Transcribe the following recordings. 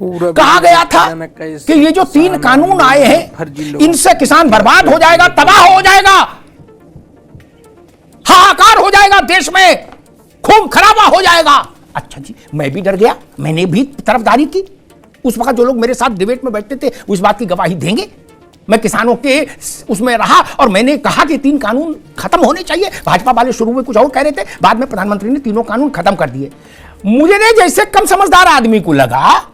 कहा गया था कि ये जो 3 कानून आए हैं इनसे किसान बर्बाद हो जाएगा, तबाह हो जाएगा, हाहाकार हो जाएगा, देश में खून खराबा हो जाएगा। अच्छा जी, मैं भी डर गया, मैंने भी तरफदारी की। उस वक्त जो लोग मेरे साथ डिबेट में बैठते थे उस बात की गवाही देंगे। मैं किसानों के उसमें रहा और मैंने कहा कि 3 कानून खत्म होने चाहिए। भाजपा वाले शुरू में कुछ और कह रहे थे, बाद में प्रधानमंत्री ने 3 कानून खत्म कर दिए। मुझे ने जैसे कम समझदार आदमी को लगा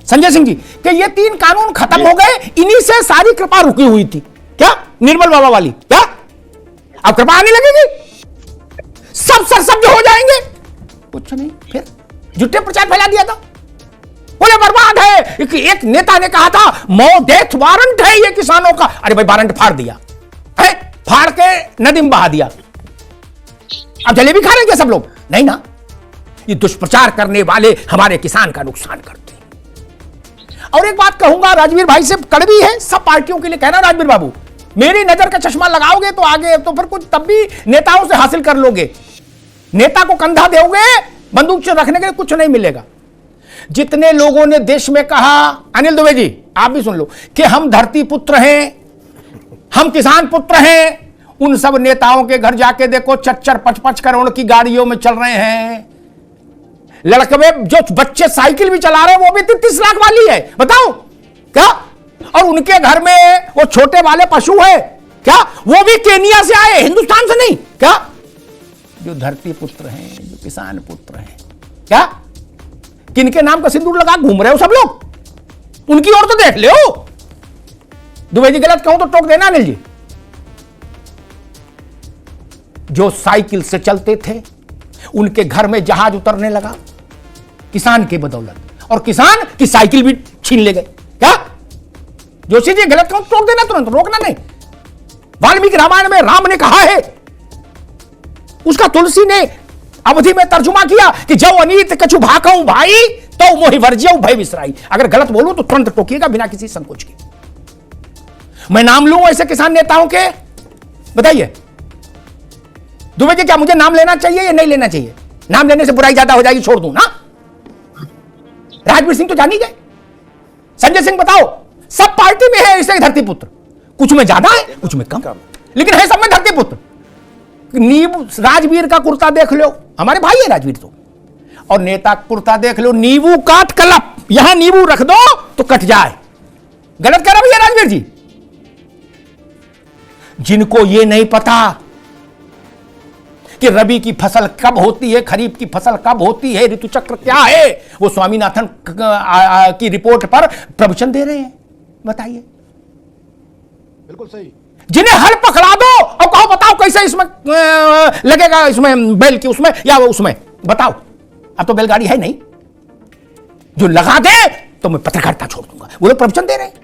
संजय सिंह जी कि ये 3 कानून खत्म हो गए, इन्हीं से सारी कृपा रुकी हुई थी। क्या निर्मल बाबा वाली, क्या अब कृपा आने लगेगी, सब सरसब्ज हो जाएंगे? कुछ नहीं, फिर झूठे प्रचार फैला दिया था, बोले बर्बाद है। एक नेता ने कहा था डेथ वारंट है ये किसानों का। अरे भाई वारंट फाड़ दिया है, फाड़ के नदी में बहा दिया। अब जलेबी खा रहे हैं सब लोग? नहीं ना, ये दुष्प्रचार करने वाले हमारे किसान का नुकसान करते हैं। और एक बात कहूंगा, राजवीर भाई से कड़वी है, सब पार्टियों के लिए कहना, राजवीर बाबू मेरी नजर का चश्मा लगाओगे तो आगे तो फिर कुछ तब भी नेताओं से हासिल कर लोगे। नेता को कंधा दोगे बंदूक से रखने के लिए कुछ नहीं मिलेगा। जितने लोगों ने देश में कहा, अनिल दुबे जी आप भी सुन लो, कि हम धरती पुत्र हैं, हम किसान पुत्र हैं, उन सब नेताओं के घर जाके देखो 4-5 करोड़ की गाड़ियों में चल रहे हैं। लड़के जो बच्चे साइकिल भी चला रहे हैं वो भी 30 लाख वाली है, बताओ क्या? और उनके घर में वो छोटे वाले पशु है क्या, वो भी केनिया से आए, हिंदुस्तान से नहीं क्या? जो धरती पुत्र हैं, जो किसान पुत्र हैं, क्या किनके नाम का सिंदूर लगा घूम रहे हो सब लोग? उनकी ओर तो देख ले। दुबे जी गलत कहूं तो टोक देना अनिल जी। जो साइकिल से चलते थे उनके घर में जहाज उतरने लगा किसान के बदौलत, और किसान की साइकिल भी छीन ले गए। क्या जोशी जी गलत कहूं तो टोक देना, तुरंत रोकना नहीं। वाल्मीकि रामायण में राम ने कहा है, उसका तुलसी ने अवधि में तर्जुमा किया कि जो अनीत कछु भाकऊं भाई तो मोहि वर्ज्यऊ भय विसराई। अगर गलत बोलूं तो तुरंत टोकिएगा बिना किसी संकोच के। मैं नाम लूं ऐसे किसान नेताओं के, बताइए दुबे जी, क्या मुझे नाम लेना चाहिए या नहीं लेना चाहिए? नाम लेने से बुराई ज्यादा हो जाएगी, छोड़ दूं ना। राजवीर सिंह तो जान ही गए, संजय सिंह बताओ, सब पार्टी में है ऐसे धरती पुत्र, कुछ में ज्यादा है कुछ में कम, लेकिन है सब में धरती पुत्र। नींबू राजवीर का कुर्ता देख लो, हमारे भाई है राजवीर तो, और नेता कुर्ता देख लो, नींबू काट कलप, यहां नींबू रख दो तो कट जाए। गलत कह रहा भैया राजवीर जी? जिनको ये नहीं पता कि रबी की फसल कब होती है, खरीफ की फसल कब होती है, ऋतु चक्र क्या है, वो स्वामीनाथन की रिपोर्ट पर प्रवचन दे रहे हैं। बताइए, बिल्कुल सही। जिन्हें हल पकड़ा दो और कहो बताओ कैसे इसमें लगेगा, इसमें बैल की उसमें या उसमें, बताओ। अब तो बैलगाड़ी है नहीं, जो लगा दे तो मैं पत्रकारिता छोड़ दूंगा। वो लोग प्रवचन दे रहे हैं,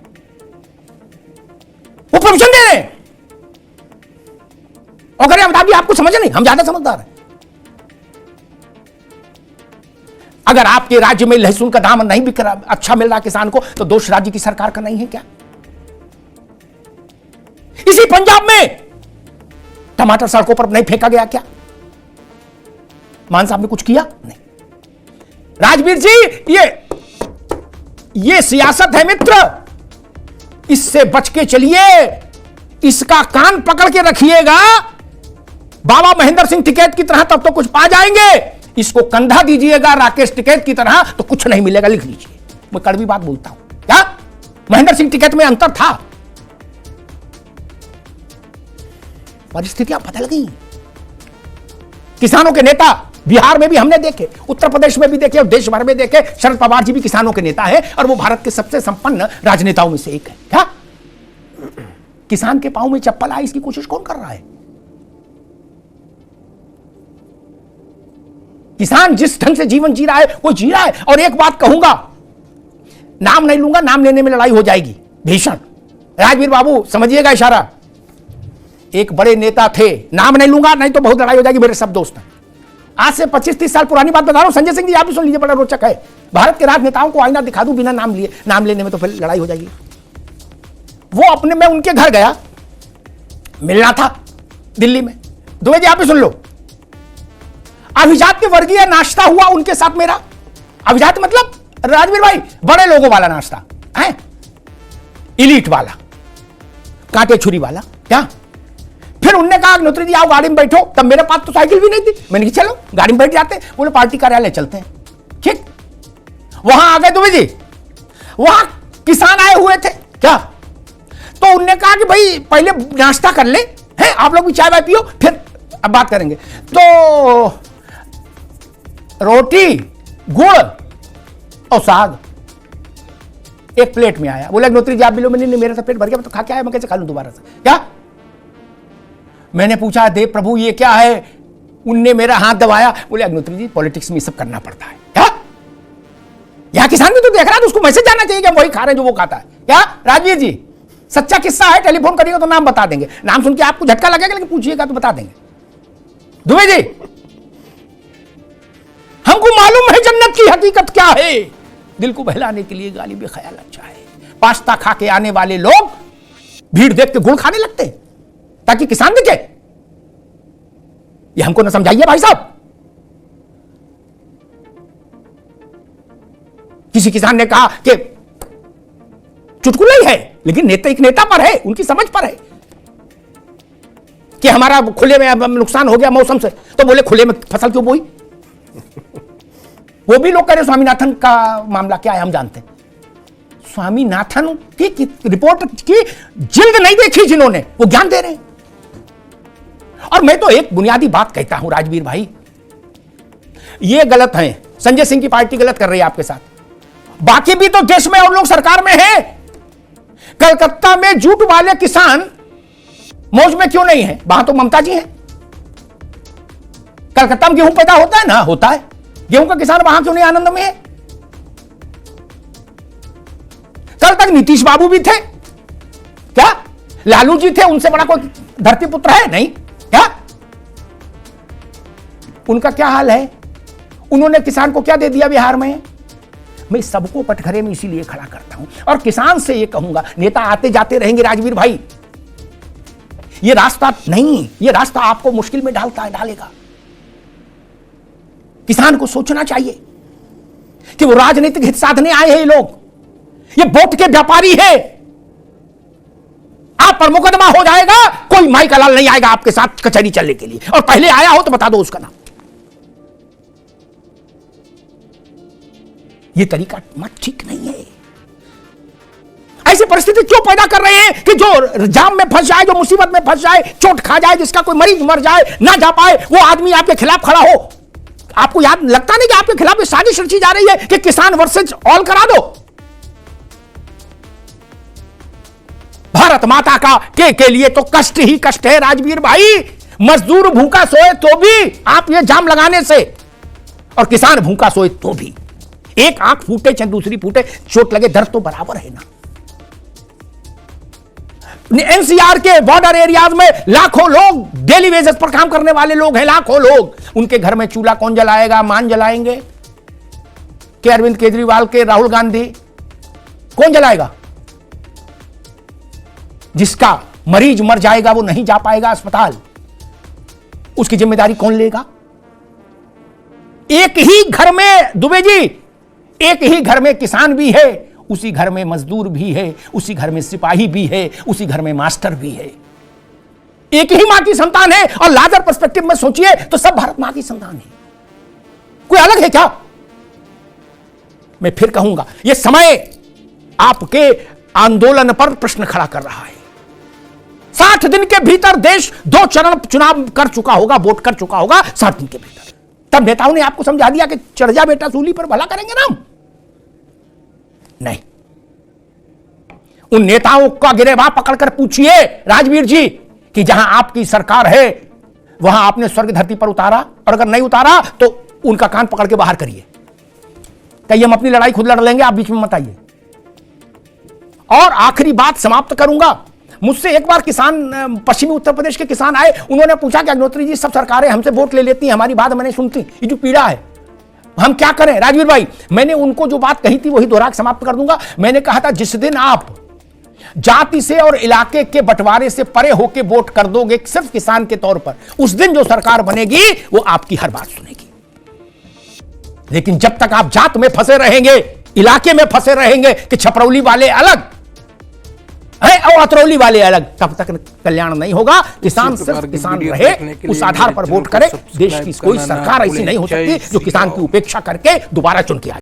वो प्रवचन दे रहे हैं। और अगर बता दिया आपको समझ नहीं, हम ज्यादा समझदार हैं। अगर आपके राज्य में लहसुन का दाम नहीं बिक रहा, अच्छा मिल रहा किसान को, तो दोष राज्य की सरकार का नहीं है क्या? इसी पंजाब में टमाटर सड़कों पर नहीं फेंका गया क्या? मान साहब ने कुछ किया नहीं। राजवीर जी, ये सियासत है मित्र, इससे बच के चलिए, इसका कान पकड़ के रखिएगा। बाबा महेंद्र सिंह टिकैत की तरह तब तो कुछ पा जाएंगे, इसको कंधा दीजिएगा राकेश टिकैत की तरह तो कुछ नहीं मिलेगा। लिख लीजिए, मैं कड़वी बात बोलता हूं। क्या महेंद्र सिंह टिकैत में अंतर था? परिस्थितियां बदल गई। किसानों के नेता बिहार में भी हमने देखे, उत्तर प्रदेश में भी देखे और देश भर में देखे। शरद पवार जी भी किसानों के नेता है और वो भारत के सबसे संपन्न राजनेताओं में से एक है। क्या किसान के पांव में चप्पल आए इसकी कोशिश कौन कर रहा है? किसान जिस ढंग से जीवन जी रहा है वो जी रहा है। और एक बात कहूंगा, नाम नहीं लूंगा, नाम लेने में लड़ाई हो जाएगी भीषण। राजवीर बाबू समझिएगा इशारा। एक बड़े नेता थे, नाम नहीं लूंगा, नहीं तो बहुत लड़ाई हो जाएगी, मेरे सब दोस्त हैं। आज से 25-30 साल पुरानी बात बता रहा हूं, संजय सिंह जी आप भी सुन लीजिए, बड़ा रोचक है। भारत के राजनेताओं को आईना दिखा दूं बिना नाम लिए, नाम लेने में तो फिर लड़ाई हो जाएगी। वो अपने, मैं उनके घर गया, मिलना था दिल्ली में। दुबे जी आप भी सुन लो, अभिजात के वर्गीय नाश्ता हुआ उनके साथ मेरा। अभिजात मतलब राजवीर भाई, बड़े लोगों वाला नाश्ता है, इलीट वाला, कांटे छुरी वाला। क्या फिर उनने कहा अग्निहोत्री जी आओ गाड़ी में बैठो, तब मेरे पास तो साइकिल भी नहीं थी। मैंने कहा चलो गाड़ी में बैठ जाते। बोले पार्टी कार्यालय चलते हैं। ठीक, वहां आ गए दुबे जी, वहां किसान आए हुए थे। क्या, तो उनने कहा कि भाई पहले नाश्ता कर ले, हैं आप लोग भी चाय वाय पियो, फिर अब बात करेंगे। तो रोटी, गुड़ और साग एक प्लेट में आया। बोले अग्निहोत्री जी आप भी लो। मैंने, मेरा तो पेट भर गया, मैं तो खा के आया, मैं कैसे खा लूं दोबारा से। क्या, मैंने पूछा देव प्रभु ये क्या है? उनने मेरा हाथ दबाया। बोले अग्निहोत्री जी पॉलिटिक्स में सब करना पड़ता है। क्या, यहां किसान भी तो देख रहा है, तो उसको मैसेज जाना चाहिए कि हम वही खा रहे हैं जो वो खाता है। क्या राजवीर जी, सच्चा किस्सा है, टेलीफोन करिएगा तो नाम बता देंगे। नाम सुन के आपको झटका लगेगा, लेकिन पूछिएगा तो बता देंगे। दुबे जी, हमको मालूम है जन्नत की हकीकत क्या है। दिल को बहलाने के लिए गाली भी ख्याल अच्छा है। पास्ता खा के आने वाले लोग भीड़ देख के गुड़ खाने लगते ताकि किसान दिखे। ये हमको ना समझाइए भाई साहब। किसी किसान ने कहा कि चुटकुला ही है, लेकिन नेता एक नेता पर है, उनकी समझ पर है कि हमारा खुले में नुकसान हो गया मौसम से, तो बोले खुले में फसल क्यों बोई। वो भी लोग कह रहे स्वामीनाथन का मामला क्या है हम जानते हैं। स्वामीनाथन की रिपोर्ट की जिल्द नहीं देखी जिन्होंने, वो ज्ञान दे रहे हैं। और मैं तो एक बुनियादी बात कहता हूं राजवीर भाई, ये गलत है, संजय सिंह की पार्टी गलत कर रही है आपके साथ, बाकी भी तो देश में और लोग सरकार में हैं। कलकत्ता में जूट वाले किसान मौज में क्यों नहीं है? वहां तो ममता जी हैं। कलकत्ता में गेहूं पैदा होता है ना, होता है, गेहूं का किसान वहां क्यों नहीं आनंद में है? कल तक नीतीश बाबू भी थे, क्या लालू जी थे, उनसे बड़ा कोई धरती पुत्र है नहीं। क्या उनका क्या हाल है? उन्होंने किसान को क्या दे दिया बिहार में? मैं सबको पटखरे में इसीलिए खड़ा करता हूं और किसान से यह कहूंगा, नेता आते जाते रहेंगे राजवीर भाई, यह रास्ता नहीं, यह रास्ता आपको मुश्किल में डालेगा। किसान को सोचना चाहिए कि वो राजनीतिक हित साधने आए हैं, ये लोग, ये वोट के व्यापारी है। आप पर मुकदमा हो जाएगा, कोई माई का लाल नहीं आएगा आपके साथ कचहरी चलने के लिए, और पहले आया हो तो बता दो उसका नाम। ये तरीका मत ठीक नहीं है। ऐसी परिस्थिति क्यों पैदा कर रहे हैं कि जो जाम में फंस जाए, जो मुसीबत में फंस जाए, चोट खा जाए, जिसका कोई मरीज मर जाए, ना जा पाए, वो आदमी आपके खिलाफ खड़ा हो। आपको याद लगता नहीं कि आपके खिलाफ साजिश रची जा रही है कि किसान वर्सेज ऑल करा दो? भारत माता का के लिए तो कष्ट ही कष्ट है राजवीर भाई। मजदूर भूखा सोए तो भी आप ये जाम लगाने से, और किसान भूखा सोए तो भी, एक आंख फूटे चाहे दूसरी फूटे, चोट लगे, दर्द तो बराबर है ना। एनसीआर के बॉर्डर एरियाज में लाखों लोग डेली बेसिस पर काम करने वाले लोग हैं, लाखों लोग। उनके घर में चूल्हा कौन जलाएगा? मान जलाएंगे के अरविंद केजरीवाल के, राहुल गांधी, कौन जलाएगा? जिसका मरीज मर जाएगा, वो नहीं जा पाएगा अस्पताल, उसकी जिम्मेदारी कौन लेगा? एक ही घर में दुबे जी, एक ही घर में किसान भी है, उसी घर में मजदूर भी है, उसी घर में सिपाही भी है, उसी घर में मास्टर भी है। एक ही मां की संतान है, और लार्जर पर्सपेक्टिव में सोचिए तो सब भारत मां की संतान है। कोई अलग है क्या? मैं फिर कहूंगा, यह समय आपके आंदोलन पर प्रश्न खड़ा कर रहा है। 60 दिन के भीतर देश 2 चरण चुनाव कर चुका होगा, वोट कर चुका होगा 60 दिन के भीतर। तब नेताओं ने आपको समझा दिया कि चढ़ जा बेटा सूली पर, भला करेंगे ना हम। नहीं, उन नेताओं का गिरेबान पकड़कर पूछिए राजवीर जी कि जहां आपकी सरकार है वहां आपने स्वर्ग धरती पर उतारा, और अगर नहीं उतारा तो उनका कान पकड़ के बाहर करिए। कहिए हम अपनी लड़ाई खुद लड़ लेंगे, आप बीच में मत आइए। और आखिरी बात समाप्त करूंगा, मुझसे एक बार किसान, पश्चिमी उत्तर प्रदेश के किसान आए, उन्होंने पूछा कि अग्निहोत्री जी सब सरकारें हमसे वोट ले लेती हैं, हमारी बात मैंने सुनती, ये जो पीड़ा है हम क्या करें? राजवीर भाई, मैंने उनको जो बात कही थी वही दोहरा के समाप्त कर दूंगा। मैंने कहा था जिस दिन आप जाति से और इलाके के बंटवारे से परे होकर वोट कर दोगे सिर्फ किसान के तौर पर, उस दिन जो सरकार बनेगी वो आपकी हर बात सुनेगी। लेकिन जब तक आप जात में फंसे रहेंगे, इलाके में फंसे रहेंगे कि छपरौली वाले अलग है और अतरौली वाले अलग, तब तक कल्याण नहीं होगा। किसान सिर्फ किसान रहे, उस आधार पर वोट करे। देश की कोई सरकार ऐसी नहीं हो सकती जो किसान की उपेक्षा करके दोबारा चुन के आए।